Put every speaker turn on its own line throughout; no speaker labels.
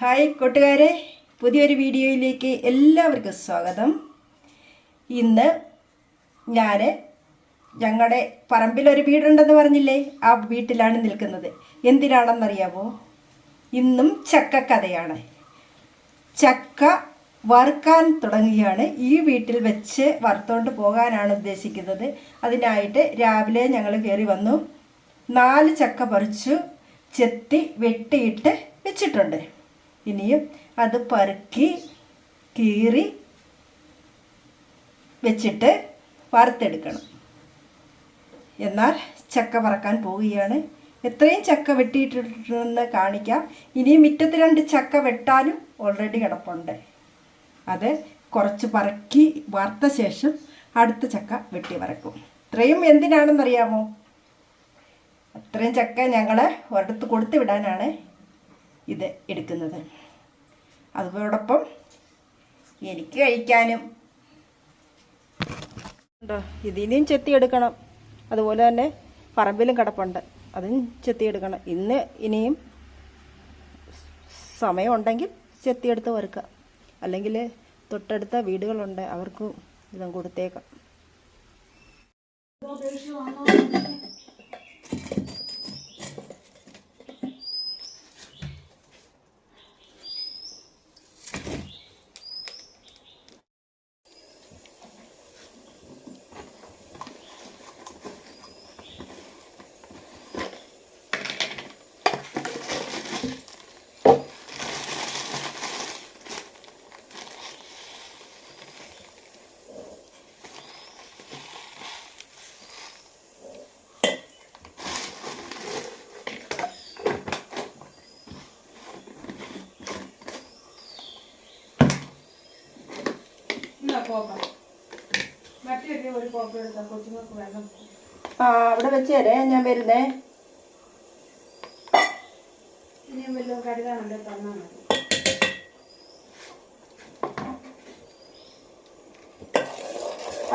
Hi കൂട്ടുകാരെ, പുതിയൊരു വീഡിയോയിലേക്ക് എല്ലാവർക്കും സ്വാഗതം. ഇന്ന് ഞാൻ ഞങ്ങളുടെ പറമ്പിലൊരു വീടുണ്ടെന്ന് പറഞ്ഞില്ലേ, ആ വീട്ടിലാണ് നിൽക്കുന്നത്. എന്തിനാണെന്നറിയാമോ? ഇന്നും ചക്കക്കഥയാണ്. ചക്ക വറുക്കാൻ തുടങ്ങുകയാണ്. ഈ വീട്ടിൽ വെച്ച് വറുത്തോണ്ട് പോകാനാണ് ഉദ്ദേശിക്കുന്നത്. അതിനായിട്ട് രാവിലെ ഞങ്ങൾ കയറി വന്നു. 4 ചക്ക പറിച്ചു ചെത്തി വെട്ടിയിട്ട് വെച്ചിട്ടുണ്ട്. ഇനിയും അത് പറുക്കി കീറി വെച്ചിട്ട് വറുത്തെടുക്കണം. എന്നാൽ ചക്ക വറക്കാൻ പോവുകയാണ്. എത്രയും ചക്ക വെട്ടിയിട്ടിട്ടെന്ന് കാണിക്കാം. ഇനിയും മുറ്റത്ത് 2 ചക്ക വെട്ടാനും ഓൾറെഡി കിടപ്പുണ്ട്. അത് കുറച്ച് പറക്കി വറുത്ത ശേഷം അടുത്ത ചക്ക വെട്ടി വറക്കും. ഇത്രയും എന്തിനാണെന്നറിയാമോ? അത്രയും ചക്ക ഞങ്ങൾ ഒരിടത്ത് കൊടുത്തു വിടാനാണ് ഇത് എടുക്കുന്നത്. അതോടൊപ്പം എനിക്ക് കഴിക്കാനും. ഇതിനെയും ചെത്തിയെടുക്കണം. അതുപോലെ തന്നെ പറമ്പിലും കിടപ്പുണ്ട്, അതും ചെത്തിയെടുക്കണം. ഇനിയും സമയമുണ്ടെങ്കിൽ ചെത്തിയെടുത്ത് വറുക്കുക. അല്ലെങ്കിൽ തൊട്ടടുത്ത വീടുകളുണ്ട്, അവർക്കും ഇതും കൊടുത്തേക്കാം. അവിടെ വെച്ചേരേ, ഞാൻ വരുന്നേ.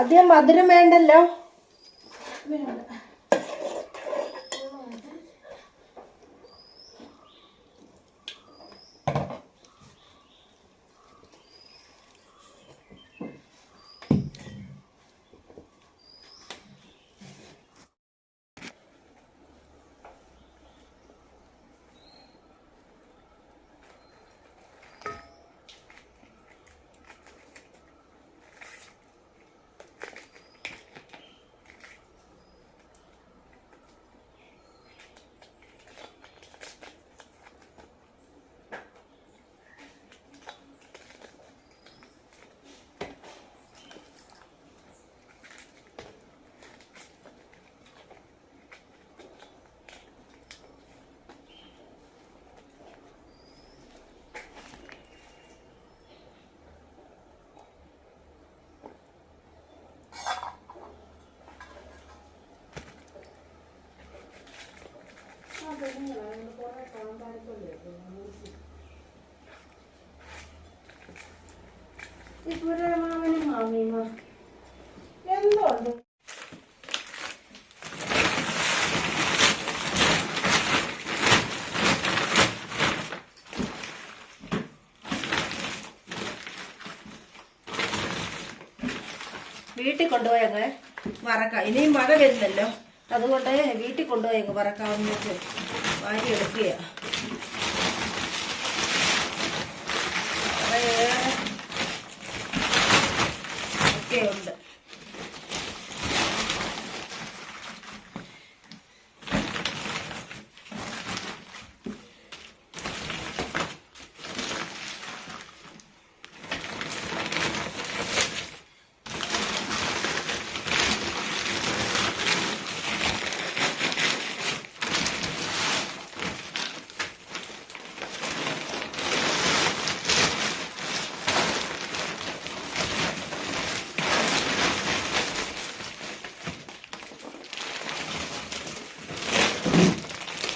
അധികം മധുരം വേണ്ടല്ലോ. എന്തുണ്ട് വീട്ടിൽ കൊണ്ടുപോയി അങ്ങ് വറക്കാം. ഇനിയും മഴ വരുന്നല്ലോ, അതുകൊണ്ട് വീട്ടിൽ കൊണ്ടുപോയി അങ്ങ് വറക്കാവുന്ന വാരി എടുക്കുക. ഒക്കെ ഉണ്ട്.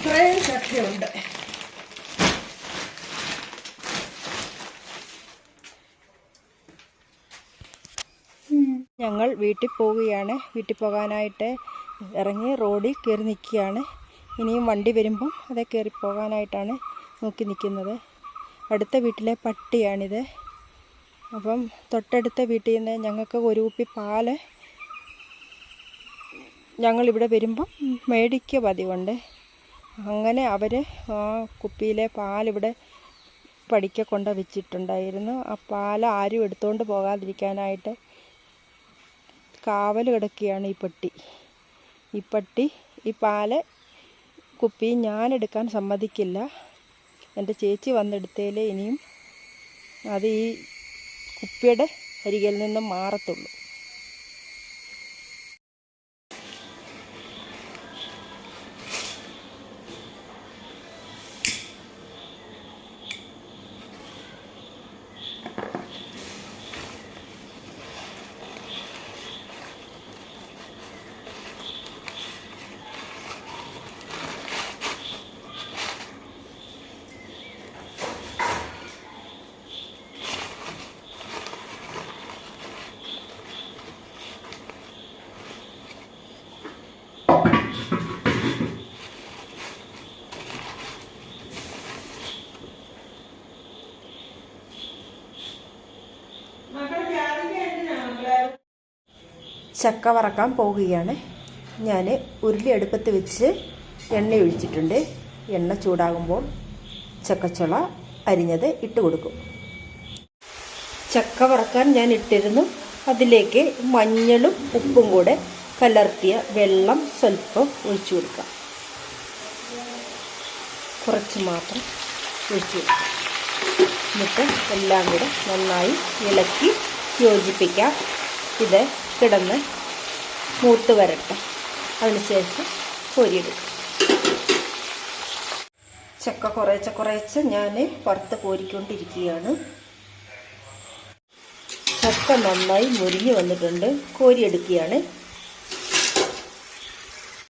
ഇത്രയും ചക്കയുണ്ട്. ഞങ്ങൾ വീട്ടിൽ പോവുകയാണ്. വീട്ടിൽ പോകാനായിട്ട് ഇറങ്ങി റോഡിൽ കയറി നിൽക്കുകയാണ്. ഇനിയും വണ്ടി വരുമ്പം അതേ കയറി പോകാനായിട്ടാണ് നോക്കി നിൽക്കുന്നത്. അടുത്ത വീട്ടിലെ പട്ടിയാണിത്. അപ്പം തൊട്ടടുത്ത വീട്ടിൽ നിന്ന് ഞങ്ങൾക്ക് ഒരു കുപ്പി പാല് ഞങ്ങളിവിടെ വരുമ്പം മേടിക്കുക പതിവുണ്ട്. അങ്ങനെ അവർ ആ കുപ്പിയിലെ പാലിവിടെ പടിക്ക കൊണ്ട് വെച്ചിട്ടുണ്ടായിരുന്നു. ആ പാൽ ആരും എടുത്തുകൊണ്ട് പോകാതിരിക്കാനായിട്ട് കാവൽ കിടക്കുകയാണ് ഈ പട്ടി. ഈ പാല് കുപ്പി ഞാനെടുക്കാൻ സമ്മതിക്കില്ല. എൻ്റെ ചേച്ചി വന്നെടുത്തതിൽ ഇനിയും അത് ഈ കുപ്പിയുടെ അരികിൽ നിന്നും മാറത്തുള്ളൂ. ചക്ക വറക്കാൻ പോവുകയാണ്. ഞാൻ ഉരുളി അടുപ്പത്ത് വെച്ച് എണ്ണ ഒഴിച്ചിട്ടുണ്ട്. എണ്ണ ചൂടാകുമ്പോൾ ചക്കച്ചുള അരിഞ്ഞത് ഇട്ട് കൊടുക്കും. ചക്ക വറക്കാൻ ഞാൻ ഇട്ടിരുന്നു. അതിലേക്ക് മഞ്ഞളും ഉപ്പും കൂടെ കലർത്തിയ വെള്ളം സ്വല്പം ഒഴിച്ചു കൊടുക്കാം. കുറച്ച് മാത്രം ഒഴിച്ചു കൊടുക്കാം. എന്നിട്ട് എല്ലാം കൂടെ നന്നായി ഇളക്കി യോജിപ്പിക്കാം. ഇത് കിടന്ന് മൂത്ത് വരട്ടെ. അതിനുശേഷം കോരിയെടുക്കും. ചക്ക കുറേശ്ശെ ഞാൻ വറുത്ത് കോരിക്കൊണ്ടിരിക്കുകയാണ്. ചക്ക നന്നായി മുരിഞ്ഞ് വന്നിട്ടുണ്ട്. കോരിയെടുക്കുകയാണ്.